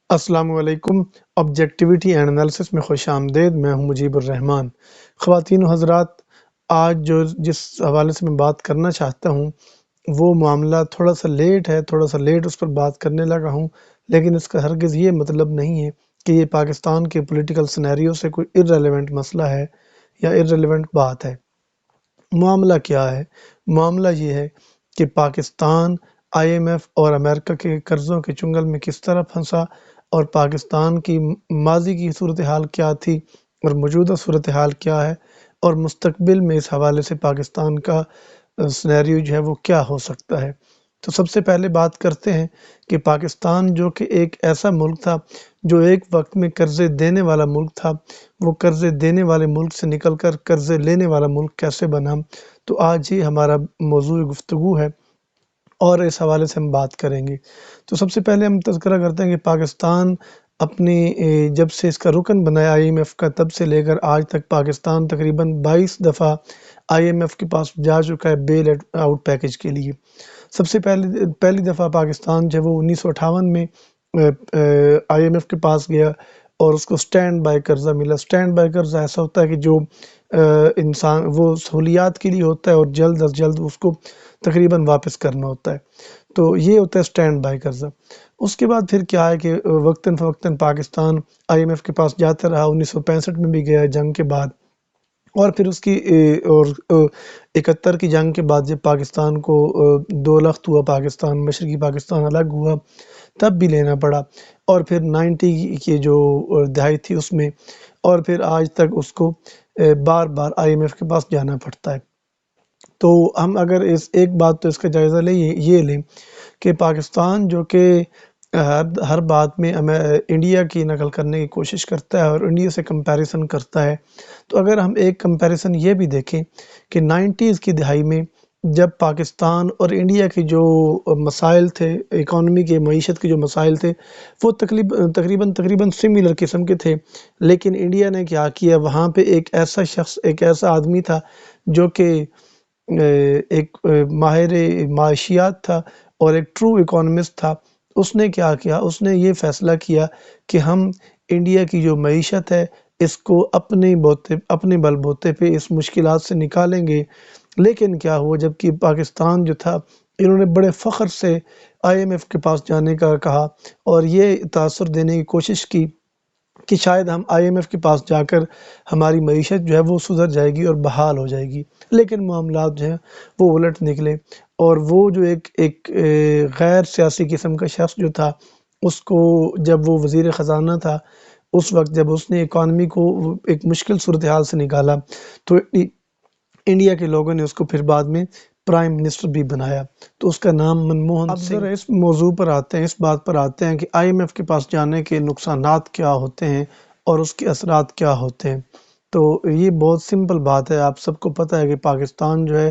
السلام علیکم۔ آبجیکٹیویٹی and analysis میں خوش آمدید۔ میں ہوں مجیب الرحمن۔ خواتین و حضرات، آج جس حوالے سے میں بات کرنا چاہتا ہوں وہ معاملہ تھوڑا سا لیٹ اس پر بات کرنے لگا ہوں، لیکن اس کا ہرگز یہ مطلب نہیں ہے کہ یہ پاکستان کے پولیٹیکل سینیریو سے کوئی ارریلیونٹ مسئلہ ہے یا ارریلیونٹ بات ہے۔ معاملہ کیا ہے؟ معاملہ یہ ہے کہ پاکستان آئی ایم ایف اور امریکہ کے قرضوں کے چنگل میں کس طرح پھنسا، اور پاکستان کی ماضی کی صورتحال کیا تھی اور موجودہ صورتحال کیا ہے، اور مستقبل میں اس حوالے سے پاکستان کا سینیریو جو ہے وہ کیا ہو سکتا ہے۔ تو سب سے پہلے بات کرتے ہیں کہ پاکستان جو کہ ایک ایسا ملک تھا جو ایک وقت میں قرضے دینے والا ملک تھا، وہ قرضے دینے والے ملک سے نکل کر قرضے لینے والا ملک کیسے بنا۔ تو آج یہ ہمارا موضوع گفتگو ہے اور اس حوالے سے ہم بات کریں گے۔ تو سب سے پہلے ہم تذکرہ کرتے ہیں کہ پاکستان اپنی جب سے اس کا رکن بنایا آئی ایم ایف کا، تب سے لے کر آج تک پاکستان تقریباً 22 دفعہ آئی ایم ایف کے پاس جا چکا ہے بیل آؤٹ پیکج کے لیے۔ سب سے پہلی دفعہ پاکستان جو وہ 1958 میں آئی ایم ایف کے پاس گیا اور اس کو سٹینڈ بائی قرضہ ملا۔ سٹینڈ بائی قرضہ ایسا ہوتا ہے کہ جو انسان وہ سہولیات کے لیے ہوتا ہے اور جلد از جلد اس کو تقریباً واپس کرنا ہوتا ہے، تو یہ ہوتا ہے سٹینڈ بائی قرضہ۔ اس کے بعد پھر کیا ہے کہ وقتاً فوقتاً پاکستان آئی ایم ایف کے پاس جاتا رہا۔ 1965 میں بھی گیا جنگ کے بعد، اور پھر اس کی اور 71 کی جنگ کے بعد جب پاکستان کو دو لخت ہوا، پاکستان مشرقی پاکستان الگ ہوا، تب بھی لینا پڑا، اور پھر 90 کی جو دہائی تھی اس میں، اور پھر آج تک اس کو بار بار آئی ایم ایف کے پاس جانا پڑتا ہے۔ تو ہم اگر ایک بات تو اس کا جائزہ یہ لیں کہ پاکستان جو کہ ہر بات میں انڈیا کی نقل کرنے کی کوشش کرتا ہے اور انڈیا سے کمپیریزن کرتا ہے، تو اگر ہم ایک کمپیریزن یہ بھی دیکھیں کہ 90s کی دہائی میں جب پاکستان اور انڈیا کے جو مسائل تھے، اکانومی کے، معیشت کے جو مسائل تھے، وہ تقریباً سملر قسم کے تھے، لیکن انڈیا نے کیا کیا، وہاں پہ ایک ایسا شخص، ایک ایسا آدمی تھا جو کہ ایک ماہر معاشیات تھا اور ایک ٹرو اکانومسٹ تھا۔ اس نے کیا کیا، اس نے یہ فیصلہ کیا کہ ہم انڈیا کی جو معیشت ہے اس کو اپنے بل بوتے پہ اس مشکلات سے نکالیں گے۔ لیکن کیا ہوا، جب کہ پاکستان جو تھا، انہوں نے بڑے فخر سے آئی ایم ایف کے پاس جانے کا کہا اور یہ تاثر دینے کی کوشش کی کہ شاید ہم آئی ایم ایف کے پاس جا کر ہماری معیشت جو ہے وہ سدھر جائے گی اور بحال ہو جائے گی، لیکن معاملات جو ہیں وہ الٹ نکلے، اور وہ جو ایک غیر سیاسی قسم کا شخص جو تھا، اس کو جب وہ وزیر خزانہ تھا، اس وقت جب اس نے اکانومی کو ایک مشکل صورتحال سے نکالا، تو انڈیا کے لوگوں نے اس کو پھر بعد میں پرائم منسٹر بھی بنایا، تو اس کا نام منموہن سنگھ۔ اب ذرا اس موضوع پر آتے ہیں، اس بات پر آتے ہیں کہ آئی ایم ایف کے پاس جانے کے نقصانات کیا ہوتے ہیں اور اس کے اثرات کیا ہوتے ہیں۔ تو یہ بہت سمپل بات ہے، آپ سب کو پتہ ہے کہ پاکستان جو ہے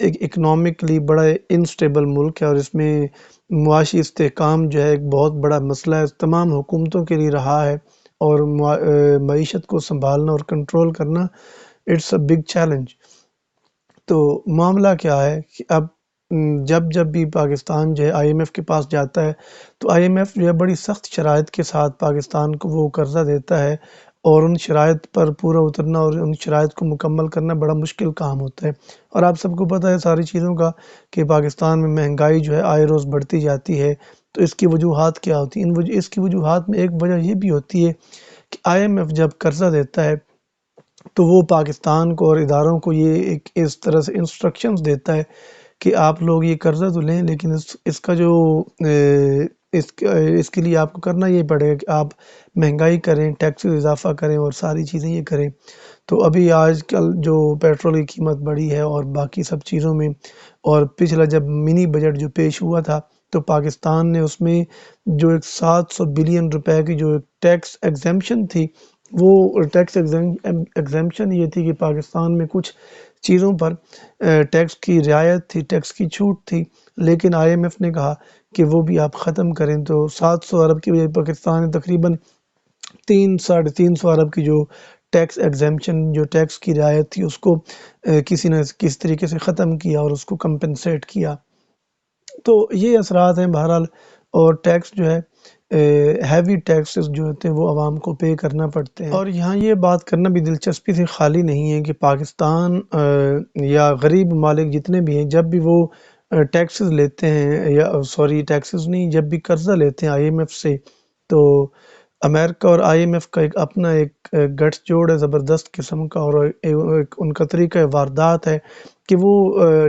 ایک اکنامکلی بڑا انسٹیبل ملک ہے، اور اس میں معاشی استحکام جو ہے ایک بہت بڑا مسئلہ ہے، تمام حکومتوں کے لیے رہا ہے، اور معیشت کو سنبھالنا اور کنٹرول کرنا اٹس اے بگ چیلنج۔ تو معاملہ کیا ہے کہ اب جب بھی پاکستان جو ہے آئی ایم ایف کے پاس جاتا ہے، تو آئی ایم ایف جو ہے بڑی سخت شرائط کے ساتھ پاکستان کو وہ قرضہ دیتا ہے، اور ان شرائط پر پورا اترنا اور ان شرائط کو مکمل کرنا بڑا مشکل کام ہوتا ہے۔ اور آپ سب کو پتہ ہے ساری چیزوں کا کہ پاکستان میں مہنگائی جو ہے آئے روز بڑھتی جاتی ہے۔ تو اس کی وجوہات کیا ہوتی ہیں؟ اس کی وجوہات میں ایک وجہ یہ بھی ہوتی ہے کہ آئی ایم ایف جب قرضہ دیتا ہے تو وہ پاکستان کو اور اداروں کو یہ ایک اس طرح سے انسٹرکشنز دیتا ہے کہ آپ لوگ یہ قرضہ تو لیں، لیکن اس کا جو اس کے لیے آپ کو کرنا یہ پڑے گا کہ آپ مہنگائی کریں، ٹیکس اضافہ کریں اور ساری چیزیں یہ کریں۔ تو ابھی آج کل جو پیٹرول کی قیمت بڑھی ہے اور باقی سب چیزوں میں، اور پچھلا جب منی بجٹ جو پیش ہوا تھا، تو پاکستان نے اس میں جو ایک 700 بلین روپے کی جو ٹیکس ایگزیمپشن تھی، وہ ٹیکس ایگزیمپشن یہ تھی کہ پاکستان میں کچھ چیزوں پر ٹیکس کی رعایت تھی، ٹیکس کی چھوٹ تھی، لیکن آئی ایم ایف نے کہا کہ وہ بھی آپ ختم کریں۔ تو 700 ارب کی بجائے پاکستان نے تقریباً 300 ارب کی جو ٹیکس ایگزیمپشن، جو ٹیکس کی رعایت تھی، اس کو کسی نہ کسی طریقے سے ختم کیا اور اس کو کمپنسیٹ کیا۔ تو یہ اثرات ہیں بہرحال، اور ٹیکس جو ہے ہیوی ٹیکسز جو ہوتے ہیں وہ عوام کو پے کرنا پڑتے ہیں۔ اور یہاں یہ بات کرنا بھی دلچسپی سے خالی نہیں ہے کہ پاکستان یا غریب ممالک جتنے بھی ہیں، جب بھی وہ ٹیکسز لیتے ہیں یا ٹیکسز نہیں، جب بھی قرضہ لیتے ہیں آئی ایم ایف سے، تو امریکہ اور آئی ایم ایف کا ایک اپنا ایک گٹھ جوڑ ہے زبردست قسم کا، اور ایک ان کا طریقہ واردات ہے کہ وہ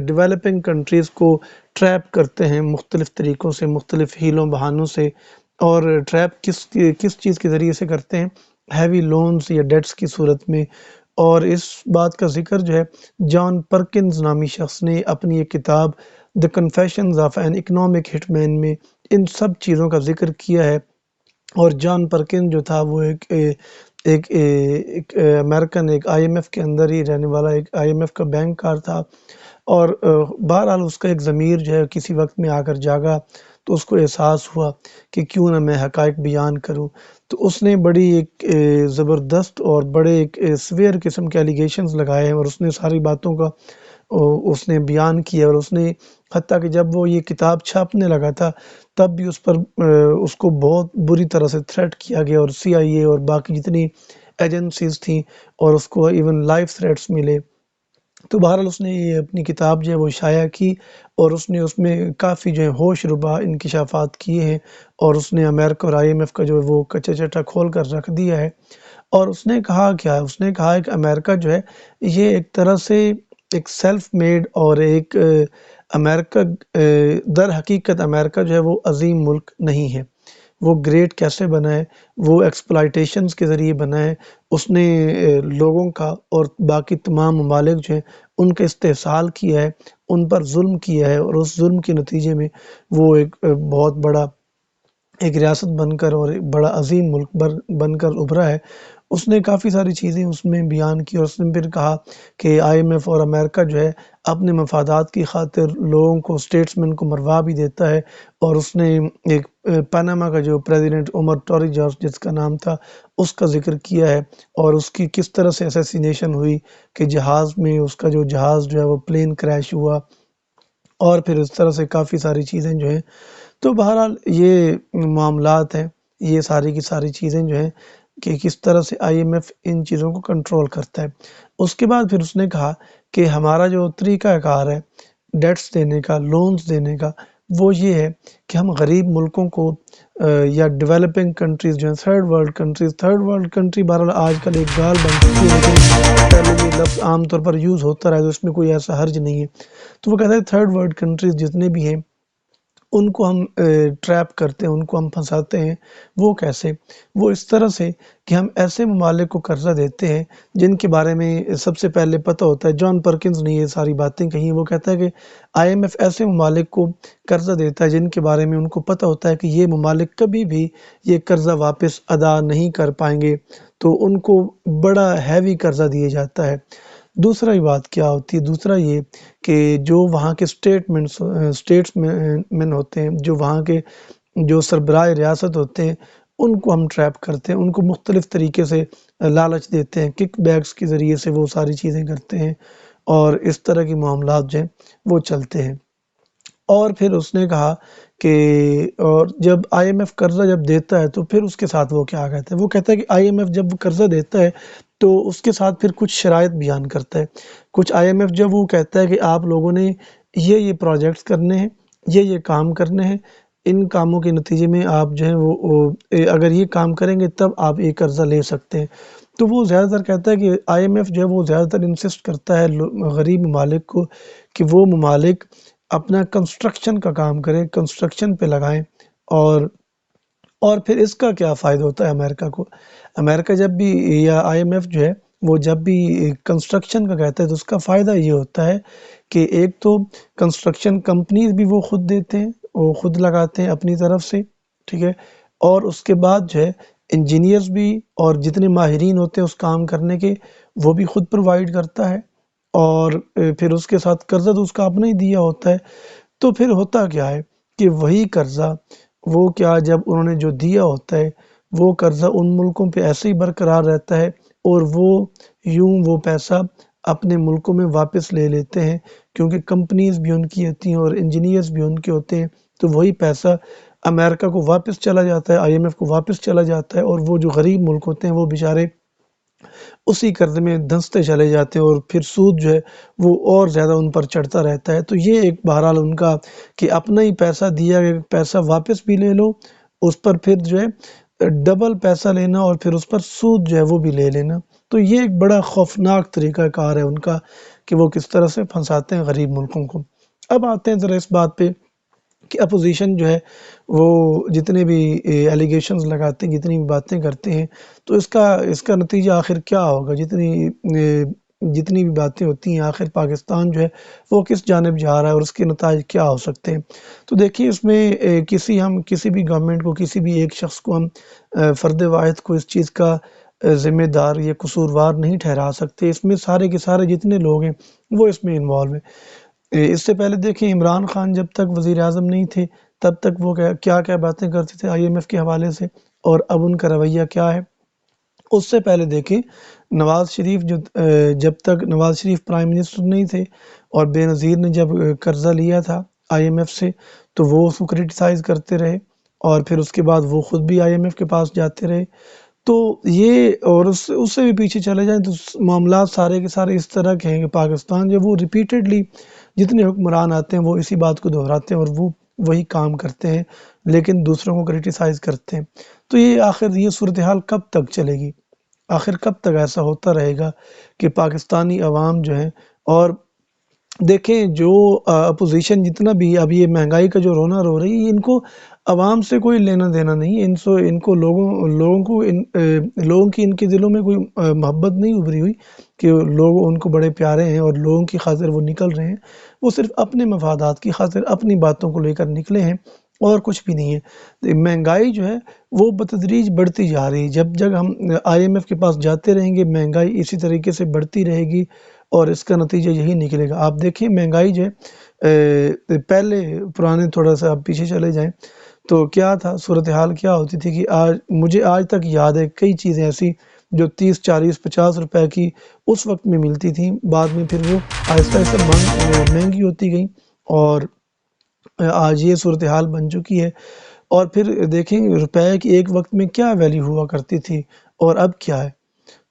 ڈیولپنگ کنٹریز کو ٹریپ کرتے ہیں مختلف طریقوں سے، مختلف ہیلوں بہانوں سے۔ اور ٹریپ کس چیز کے ذریعے سے کرتے ہیں؟ ہیوی لونز یا ڈیٹس کی صورت میں۔ اور اس بات کا ذکر جو ہے جان پرکنز نامی شخص نے اپنی ایک کتاب دی کنفیشنز آف این اکنامک ہٹ مین میں ان سب چیزوں کا ذکر کیا ہے۔ اور جان پرکن جو تھا وہ ایک امریکن، ایک آئی ایم ایف کے اندر ہی رہنے والا ایک آئی ایم ایف کا بینکار تھا، اور بہرحال اس کا ایک ضمیر جو ہے کسی وقت میں آ کر جاگا، تو اس کو احساس ہوا کہ کیوں نہ میں حقائق بیان کروں۔ تو اس نے بڑی ایک زبردست اور بڑے ایک سویئر قسم کے ایلیگیشنز لگائے ہیں، اور اس نے ساری باتوں کا اس نے بیان کیا، اور اس نے حتیٰ کہ جب وہ یہ کتاب چھاپنے لگا تھا تب بھی اس پر اس کو بہت بری طرح سے تھریٹ کیا گیا، اور سی آئی اے اور باقی جتنی ایجنسیز تھیں، اور اس کو ایون لائف تھریٹس ملے۔ تو بہرحال اس نے یہ اپنی کتاب جو ہے وہ شائع کی، اور اس نے اس میں کافی جو ہے ہوش ربا انکشافات کیے ہیں، اور اس نے امریکہ اور آئی ایم ایف کا جو ہے وہ کچا چٹا کھول کر رکھ دیا ہے۔ اور اس نے کہا کیا ہے؟ اس نے کہا ہے کہ امریکہ جو ہے یہ ایک طرح سے ایک سیلف میڈ، اور ایک امریکہ در حقیقت امریکہ جو ہے وہ عظیم ملک نہیں ہے۔ وہ گریٹ کیسے بنا ہے؟ وہ ایکسپلائٹیشنز کے ذریعے بنا ہے۔ اس نے لوگوں کا اور باقی تمام ممالک جو ہیں ان کا استحصال کیا ہے، ان پر ظلم کیا ہے، اور اس ظلم کے نتیجے میں وہ ایک بہت بڑا ایک ریاست بن کر اور ایک بڑا عظیم ملک بن کر ابھرا ہے۔ اس نے کافی ساری چیزیں اس میں بیان کی، اور اس نے پھر کہا کہ آئی ایم ایف اور امریکہ جو ہے اپنے مفادات کی خاطر لوگوں کو، اسٹیٹس مین کو مروا بھی دیتا ہے۔ اور اس نے ایک پاناما کا جو پریزیڈنٹ عمر ٹوری جارج جس کا نام تھا، اس کا ذکر کیا ہے، اور اس کی کس طرح سے اسیسینیشن ہوئی کہ جہاز میں اس کا جو جہاز جو ہے وہ پلین کریش ہوا، اور پھر اس طرح سے کافی ساری چیزیں جو ہیں۔ تو بہرحال یہ معاملات ہیں، یہ ساری کی ساری چیزیں جو ہیں کہ کس طرح سے آئی ایم ایف ان چیزوں کو کنٹرول کرتا ہے۔ اس کے بعد پھر اس نے کہا کہ ہمارا جو طریقہ کار ہے ڈیٹس دینے کا، لونز دینے کا، وہ یہ ہے کہ ہم غریب ملکوں کو یا ڈیولپنگ کنٹریز جو ہیں، تھرڈ ورلڈ کنٹری بہرحال آج کل ایک گال بن چکی ہے، لیکن پہلے یہ لفظ عام طور پر یوز ہوتا رہا ہے، تو اس میں کوئی ایسا حرج نہیں ہے۔ تو وہ کہتا ہے تھرڈ ورلڈ کنٹریز جتنے بھی ہیں ان کو ہم ٹریپ کرتے ہیں، ان کو ہم پھنساتے ہیں۔ وہ کیسے؟ وہ اس طرح سے کہ ہم ایسے ممالک کو قرضہ دیتے ہیں جن کے بارے میں سب سے پہلے پتہ ہوتا ہے۔ جان پرکنز نے یہ ساری باتیں کہی ہیں۔ وہ کہتا ہے کہ آئی ایم ایف ایسے ممالک کو قرضہ دیتا ہے جن کے بارے میں ان کو پتہ ہوتا ہے کہ یہ ممالک کبھی بھی یہ قرضہ واپس ادا نہیں کر پائیں گے، تو ان کو بڑا ہیوی قرضہ دیا جاتا ہے۔ دوسرا ہی بات کیا ہوتی ہے؟ دوسرا یہ کہ جو وہاں کے اسٹیٹس مین ہوتے ہیں، جو وہاں کے جو سربراہ ریاست ہوتے ہیں، ان کو ہم ٹریپ کرتے ہیں، ان کو مختلف طریقے سے لالچ دیتے ہیں، کک بیکس کے ذریعے سے وہ ساری چیزیں کرتے ہیں، اور اس طرح کی معاملات جو ہیں وہ چلتے ہیں۔ اور پھر اس نے کہا کہ اور جب آئی ایم ایف قرضہ جب دیتا ہے تو پھر اس کے ساتھ وہ کیا کہتا ہے؟ وہ کہتا ہے کہ آئی ایم ایف جب قرضہ دیتا ہے تو اس کے ساتھ پھر کچھ شرائط بیان کرتا ہے۔ کچھ آئی ایم ایف جب وہ کہتا ہے کہ آپ لوگوں نے یہ پروجیکٹس کرنے ہیں، یہ کام کرنے ہیں، ان کاموں کے نتیجے میں آپ جو ہے وہ اگر یہ کام کریں گے تب آپ یہ قرضہ لے سکتے ہیں۔ تو وہ زیادہ تر کہتا ہے کہ آئی ایم ایف جو ہے وہ زیادہ تر انسسٹ کرتا ہے غریب ممالک کو کہ وہ ممالک اپنا کنسٹرکشن کا کام کریں، کنسٹرکشن پہ لگائیں۔ اور پھر اس کا کیا فائدہ ہوتا ہے امریکہ کو؟ امریکہ جب بھی یا آئی ایم ایف جو ہے وہ جب بھی کنسٹرکشن کا کہتا ہے تو اس کا فائدہ یہ ہوتا ہے کہ ایک تو کنسٹرکشن کمپنیز بھی وہ خود دیتے ہیں، وہ خود لگاتے ہیں اپنی طرف سے، ٹھیک ہے، اور اس کے بعد جو ہے انجینئرز بھی اور جتنے ماہرین ہوتے ہیں اس کام کرنے کے وہ بھی خود پرووائڈ کرتا ہے، اور پھر اس کے ساتھ قرضہ تو اس کا اپنا ہی دیا ہوتا ہے۔ تو پھر ہوتا کیا ہے کہ وہی قرضہ وہ کیا جب انہوں نے جو دیا ہوتا ہے وہ قرضہ ان ملکوں پہ ایسے ہی برقرار رہتا ہے، اور وہ پیسہ اپنے ملکوں میں واپس لے لیتے ہیں، کیونکہ کمپنیز بھی ان کی ہوتی ہیں اور انجینئرز بھی ان کے ہوتے ہیں، تو وہی پیسہ امریکہ کو واپس چلا جاتا ہے، IMF کو واپس چلا جاتا ہے، اور وہ جو غریب ملک ہوتے ہیں وہ بیچارے اسی قرض میں دھنستے چلے جاتے ہیں، اور پھر سود جو ہے وہ اور زیادہ ان پر چڑھتا رہتا ہے۔ تو یہ ایک بہرحال ان کا کہ اپنا ہی پیسہ دیا گیا پیسہ واپس بھی لے لو، اس پر پھر جو ہے ڈبل پیسہ لینا، اور پھر اس پر سود جو ہے وہ بھی لے لینا۔ تو یہ ایک بڑا خوفناک طریقہ کار ہے ان کا کہ وہ کس طرح سے پھنساتے ہیں غریب ملکوں کو۔ اب آتے ہیں ذرا اس بات پہ کہ اپوزیشن جو ہے وہ جتنے بھی ایلیگیشنز لگاتے ہیں، جتنی بھی باتیں کرتے ہیں، تو اس کا نتیجہ آخر کیا ہوگا؟ جتنی بھی باتیں ہوتی ہیں، آخر پاکستان جو ہے وہ کس جانب جا رہا ہے اور اس کے نتائج کیا ہو سکتے ہیں؟ تو دیکھیے اس میں ہم کسی بھی گورنمنٹ کو، کسی بھی ایک شخص کو ہم فرد واحد کو اس چیز کا ذمہ دار یا قصوروار نہیں ٹھہرا سکتے۔ اس میں سارے کے سارے جتنے لوگ ہیں وہ اس میں انوالو ہیں۔ اس سے پہلے دیکھیں عمران خان جب تک وزیر اعظم نہیں تھے تب تک وہ کیا باتیں کرتے تھے IMF کے حوالے سے، اور اب ان کا رویہ کیا ہے۔ اس سے پہلے دیکھیں نواز شریف جب تک نواز شریف پرائم منسٹر نہیں تھے اور بے نظیر نے جب قرضہ لیا تھا IMF سے، تو وہ اس کو کرٹیسائز کرتے رہے، اور پھر اس کے بعد وہ خود بھی IMF کے پاس جاتے رہے۔ تو یہ اور اس سے بھی پیچھے چلے جائیں تو معاملات سارے کے سارے اس طرح کے ہیں کہ پاکستان جو وہ ریپیٹڈلی جتنے حکمران آتے ہیں وہ اسی بات کو دہراتے ہیں اور وہ وہی کام کرتے ہیں، لیکن دوسروں کو کرٹیسائز کرتے ہیں۔ تو یہ آخر یہ صورتحال کب تک چلے گی؟ آخر کب تک ایسا ہوتا رہے گا کہ پاکستانی عوام جو ہے، اور دیکھیں جو اپوزیشن جتنا بھی اب یہ مہنگائی کا جو رونا رو رہی ہے، ان کو عوام سے کوئی لینا دینا نہیں ہے، ان کو لوگوں کی ان کے دلوں میں کوئی محبت نہیں ابھری ہوئی کہ لوگ ان کو بڑے پیارے ہیں اور لوگوں کی خاطر وہ نکل رہے ہیں۔ وہ صرف اپنے مفادات کی خاطر اپنی باتوں کو لے کر نکلے ہیں، اور کچھ بھی نہیں ہے۔ مہنگائی جو ہے وہ بتدریج بڑھتی جا رہی ہے، جب ہم IMF کے پاس جاتے رہیں گے مہنگائی اسی طریقے سے بڑھتی رہے گی، اور اس کا نتیجہ یہی نکلے گا۔ آپ دیکھیں مہنگائی جو ہے پہلے پرانے تھوڑا سا آپ پیچھے چلے جائیں تو کیا تھا، صورتحال کیا ہوتی تھی کہ مجھے آج تک یاد ہے کئی چیزیں ایسی جو 30 40 50 روپے کی اس وقت میں ملتی تھیں، بعد میں پھر وہ آہستہ آہستہ مہنگی ہوتی گئیں، اور آج یہ صورتحال بن چکی ہے۔ اور پھر دیکھیں روپے کی ایک وقت میں کیا ویلیو ہوا کرتی تھی اور اب کیا ہے۔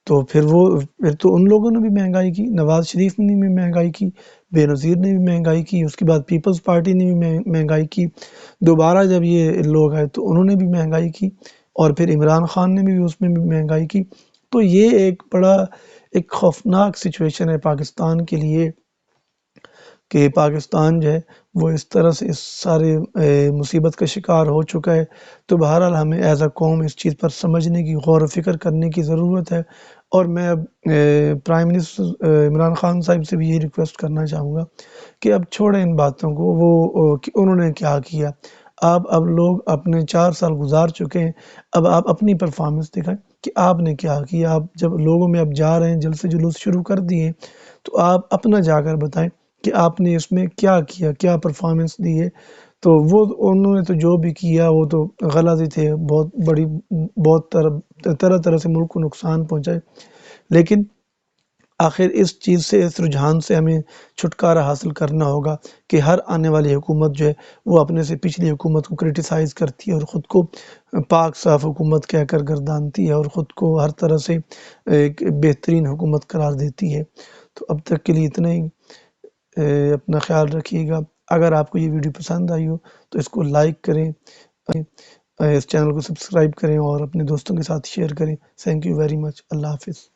تو پھر تو ان لوگوں نے بھی مہنگائی کی، نواز شریف نے بھی مہنگائی کی، بے نظیر نے بھی مہنگائی کی، اس کے بعد پیپلز پارٹی نے بھی مہنگائی کی، دوبارہ جب یہ لوگ آئے تو انہوں نے بھی مہنگائی کی، اور پھر عمران خان نے بھی اس میں بھی مہنگائی کی۔ تو یہ ایک خوفناک سچویشن ہے پاکستان کے لیے کہ پاکستان جو ہے وہ اس طرح سے اس سارے مصیبت کا شکار ہو چکا ہے۔ تو بہرحال ہمیں ایز اے قوم اس چیز پر سمجھنے کی، غور و فکر کرنے کی ضرورت ہے، اور میں اب پرائم منسٹر عمران خان صاحب سے بھی یہ ریکویسٹ کرنا چاہوں گا کہ اب چھوڑیں ان باتوں کو، وہ کہ انہوں نے کیا کیا۔ اب لوگ اپنے 4 سال گزار چکے ہیں، اب آپ اپنی پرفارمنس دکھائیں کہ آپ نے کیا کیا۔ آپ جب لوگوں میں اب جا رہے ہیں، جلسے جلوس شروع کر دیے، تو آپ اپنا جا کر بتائیں کہ آپ نے اس میں کیا کیا، کیا پرفارمنس دی ہے۔ تو انہوں نے تو جو بھی کیا وہ تو غلط ہی تھے، بہت طرح سے ملک کو نقصان پہنچائے، لیکن آخر اس چیز سے، اس رجحان سے ہمیں چھٹکارا حاصل کرنا ہوگا کہ ہر آنے والی حکومت جو ہے وہ اپنے سے پچھلی حکومت کو کرٹیسائز کرتی ہے اور خود کو پاک صاف حکومت کہہ کر گردانتی ہے، اور خود کو ہر طرح سے ایک بہترین حکومت قرار دیتی ہے۔ تو اب تک کے لیے اتنا ہی، اپنا خیال رکھیے گا۔ اگر آپ کو یہ ویڈیو پسند آئی ہو تو اس کو لائک کریں، اس چینل کو سبسکرائب کریں اور اپنے دوستوں کے ساتھ شیئر کریں۔ Thank you very much. اللہ حافظ۔